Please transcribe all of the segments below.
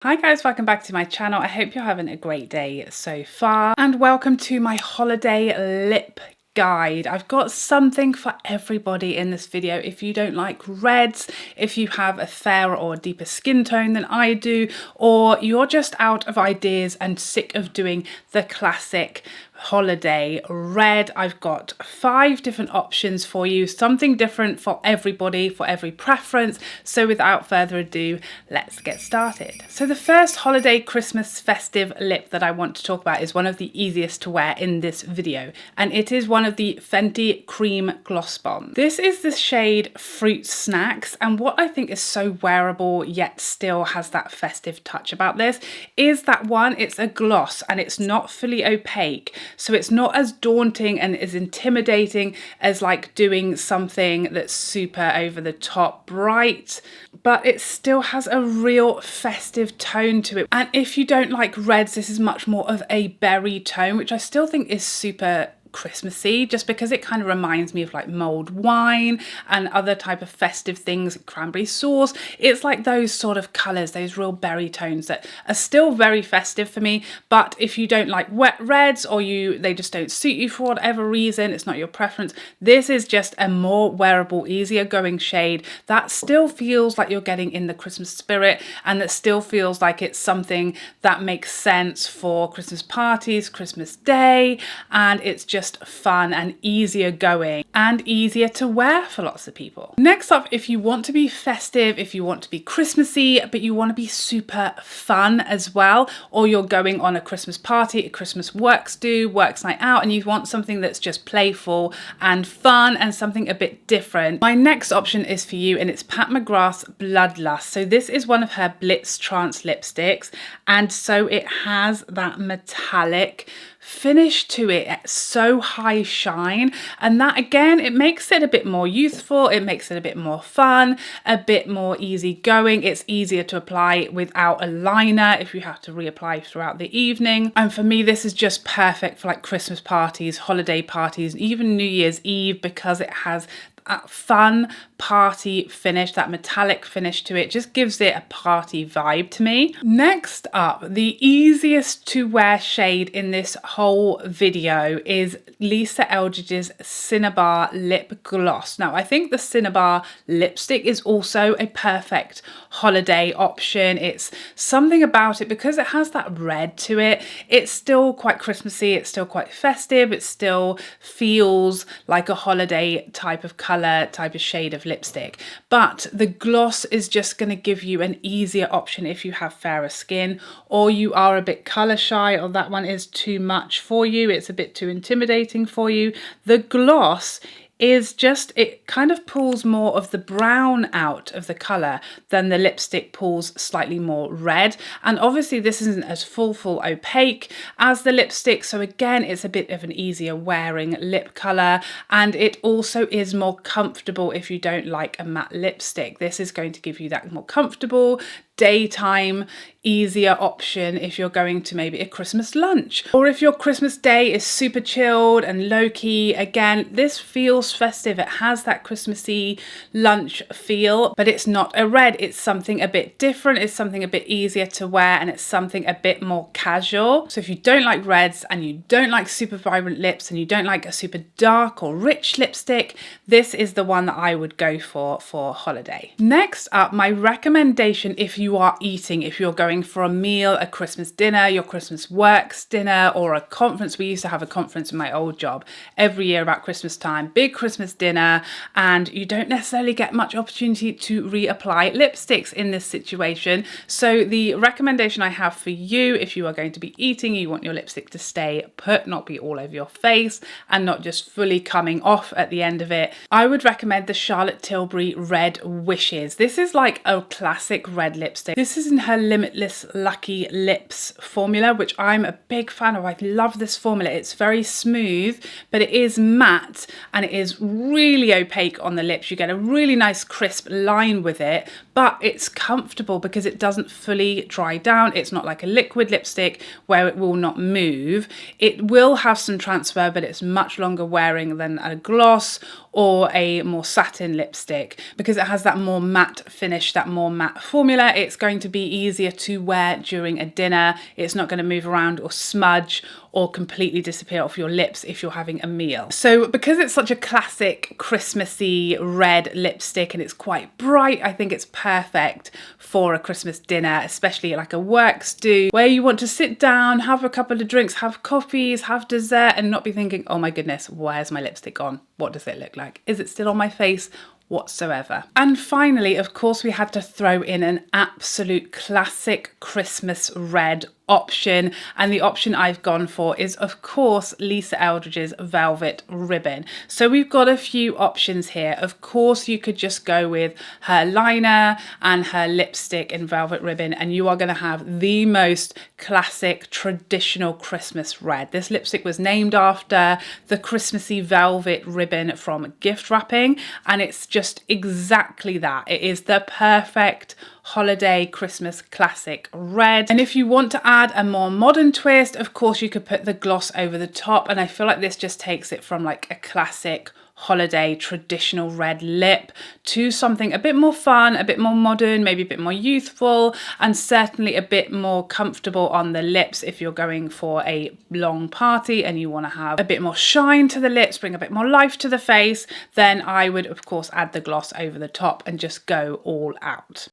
Hi guys, welcome back to my channel. I hope you're having a great day so far and welcome to my holiday lip guide. I've got something for everybody in this video. If you don't like reds, if you have a fairer or deeper skin tone than I do, or you're just out of ideas and sick of doing the classic holiday red, I've got 5 different options for you, something different for everybody, for every preference. So without further ado, let's get started. So the first holiday Christmas festive lip that I want to talk about is one of the easiest to wear in this video, and it is one of the Fenty Cream Gloss Bomb. This is the shade Fruit Snackz, and what I think is so wearable yet still has that festive touch about this is that one, it's a gloss and it's not fully opaque. So it's not as daunting and as intimidating as like doing something that's super over the top bright, but it still has a real festive tone to it. And if you don't like reds, this is much more of a berry tone, which I still think is super Christmassy, just because it kind of reminds me of like mulled wine and other type of festive things, cranberry sauce. It's like those sort of colours, those real berry tones that are still very festive for me. But if you don't like wet reds, or they just don't suit you for whatever reason, it's not your preference, this is just a more wearable, easier going shade that still feels like you're getting in the Christmas spirit, and that still feels like it's something that makes sense for Christmas parties, Christmas Day, and it's just fun and easier going and easier to wear for lots of people. Next up, if you want to be festive, if you want to be Christmassy, but you want to be super fun as well, or you're going on a Christmas party, a Christmas works night out, and you want something that's just playful and fun and something a bit different, my next option is for you, and it's Pat McGrath's Bloodlust. So this is one of her Blitztrance lipsticks, and so it has that metallic finish to it, so high shine, and that again, it makes it a bit more youthful, it makes it a bit more fun, a bit more easy going. It's easier to apply without a liner if you have to reapply throughout the evening. And for me, this is just perfect for like Christmas parties, holiday parties, even New Year's Eve, because it has that fun party finish, that metallic finish to it, just gives it a party vibe to me. Next up, the easiest to wear shade in this whole video is Lisa Eldridge's Cinnabar lip gloss. Now, I think the Cinnabar lipstick is also a perfect holiday option. It's something about it, because it has that red to it, it's still quite Christmassy, it's still quite festive, it still feels like a holiday type of color, type of shade of lipstick. But the gloss is just going to give you an easier option if you have fairer skin, or you are a bit color shy, or that one is too much for you, it's a bit too intimidating for you. The gloss is just, it kind of pulls more of the brown out of the colour than the lipstick pulls slightly more red. And obviously this isn't as full opaque as the lipstick, so again, it's a bit of an easier wearing lip colour, and it also is more comfortable if you don't like a matte lipstick. This is going to give you that more comfortable daytime easier option if you're going to maybe a Christmas lunch, or if your Christmas day is super chilled and low-key. Again, this feels festive, it has that Christmassy lunch feel, but it's not a red, it's something a bit different, it's something a bit easier to wear, and it's something a bit more casual. So if you don't like reds, and you don't like super vibrant lips, and you don't like a super dark or rich lipstick, this is the one that I would go for holiday. Next up, my recommendation if you are eating, if you're going for a meal, a Christmas dinner, your Christmas works dinner, or a conference. We used to have a conference in my old job every year about Christmas time, big Christmas dinner, and you don't necessarily get much opportunity to reapply lipsticks in this situation. So the recommendation I have for you, if you are going to be eating, you want your lipstick to stay put, not be all over your face, and not just fully coming off at the end of it, I would recommend the Charlotte Tilbury Red Wishes. This is like a classic red lipstick. This is in her Limitless Lucky Lips formula, which I'm a big fan of. I love this formula. It's very smooth, but it is matte, and it is really opaque on the lips. You get a really nice crisp line with it, but it's comfortable because it doesn't fully dry down. It's not like a liquid lipstick where it will not move. It will have some transfer, but it's much longer wearing than a gloss or a more satin lipstick, because it has that more matte finish, that more matte formula. it's going to be easier to wear during a dinner. It's not going to move around or smudge or completely disappear off your lips if you're having a meal. So because it's such a classic Christmassy red lipstick and it's quite bright, I think it's perfect for a Christmas dinner, especially like a work stew where you want to sit down, have a couple of drinks, have coffees, have dessert, and not be thinking, oh my goodness, where's my lipstick on? What does it look like? Is it still on my face? Whatsoever. And finally, of course, we had to throw in an absolute classic Christmas red option, and the option I've gone for is of course Lisa Eldridge's Velvet Ribbon. So we've got a few options here. Of course you could just go with her liner and her lipstick in Velvet Ribbon and you are going to have the most classic traditional Christmas red. This lipstick was named after the Christmassy velvet ribbon from gift wrapping, and it's just exactly that. It is the perfect holiday Christmas classic red. And if you want to add a more modern twist, of course you could put the gloss over the top, and I feel like this just takes it from like a classic holiday traditional red lip to something a bit more fun, a bit more modern, maybe a bit more youthful, and certainly a bit more comfortable on the lips if you're going for a long party and you want to have a bit more shine to the lips, bring a bit more life to the face. Then I would of course add the gloss over the top and just go all out.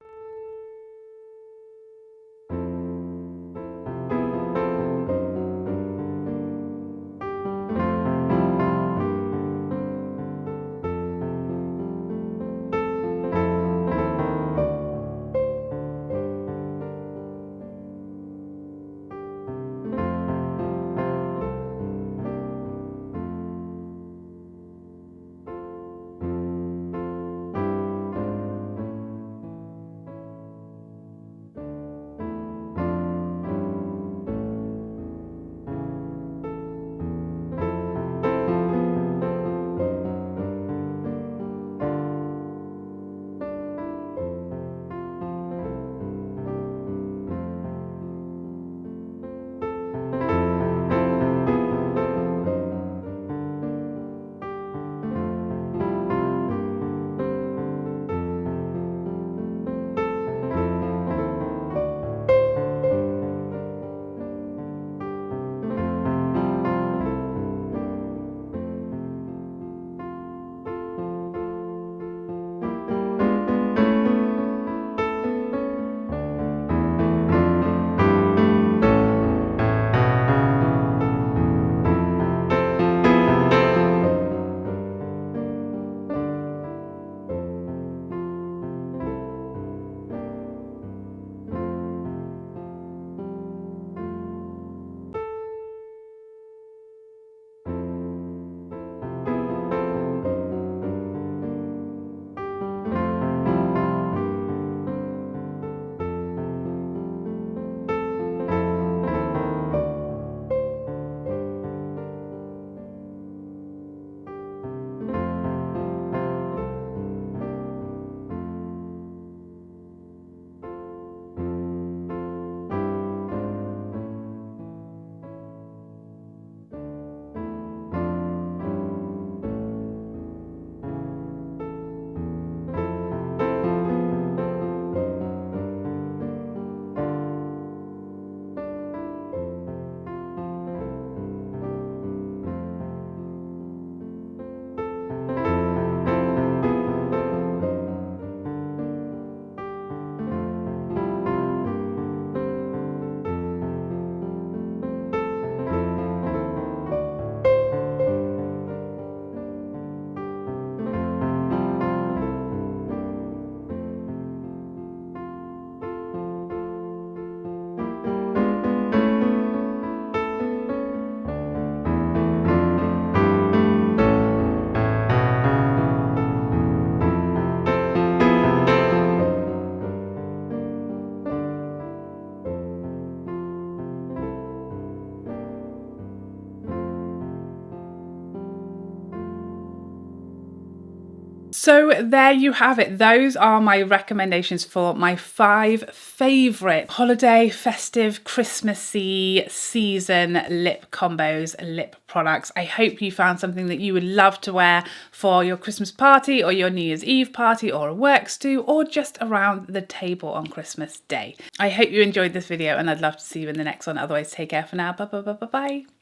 So there you have it. Those are my recommendations for my 5 favourite holiday, festive, Christmassy season lip combos, lip products. I hope you found something that you would love to wear for your Christmas party or your New Year's Eve party or a work stew or just around the table on Christmas Day. I hope you enjoyed this video and I'd love to see you in the next one. Otherwise, take care for now. Bye bye bye bye bye.